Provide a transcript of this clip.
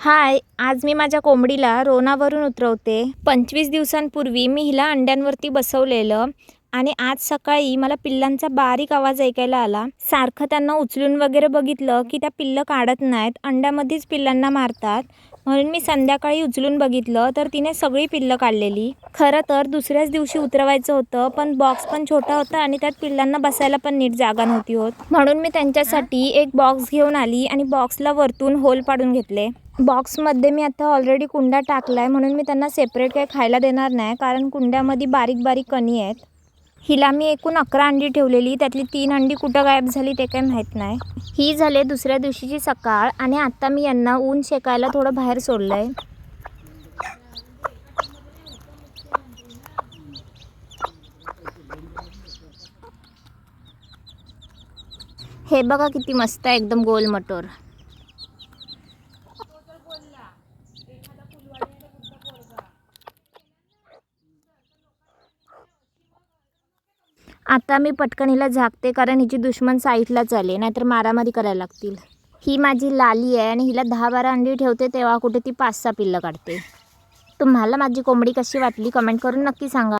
हाय, आज मी माझ्या कोंबडीला रोनावरून उतरवते. 25 दिवसांपूर्वी मी हिला अंड्यांवरती बसवलेलं आणि आज सकाळी मला पिल्लांचा बारीक आवाज ऐकायला आला. सारखं त्यांना उचलून वगैरे बघितलं की त्या पिल्लं काढत नाहीत, अंड्यामध्येच पिल्लांना मारतात. म्हणून मी संध्याकाळी उचलून बघितलं तर तिने सगळी पिल्लं काढलेली. खरं तर दुसऱ्याच दिवशी उतरवायचं होतं, पण बॉक्स पण छोटा होता आणि त्यात पिल्लांना बसायला पण नीट जागा नव्हती होत. म्हणून मी त्यांच्यासाठी एक बॉक्स घेऊन आली आणि बॉक्सला वरतून होल पाडून घेतले. बॉक्समध्ये मी आता ऑलरेडी कुंडा टाकला आहे, म्हणून मी त्यांना सेपरेट काही खायला देणार नाही, कारण कुंड्यामध्ये बारीक बारीक कणी आहेत. हिला मी एकूण 11 अंडी ठेवलेली, त्यातली 3 अंडी कुठं गायब झाली ते काही माहीत नाही. ही झाले दुसऱ्या दिवशीची सकाळ आणि आता मी यांना ऊन शेकायला थोडं बाहेर सोडलं आहे. हे बघा किती मस्त आहे, एकदम गोल मटोर. आता मी पटकन हिला झाकते, कारण हिची दुश्मन साईडलाच आले, नाहीतर मारामारी करायला लागतील. ही माझी लाली आहे आणि हिला 10-12 अंडी ठेवते तेव्हा कुठे ती 5-6 पिल्लं काढते. तुम्हाला माझी कोंबडी कशी वाटली कमेंट करून नक्की सांगा.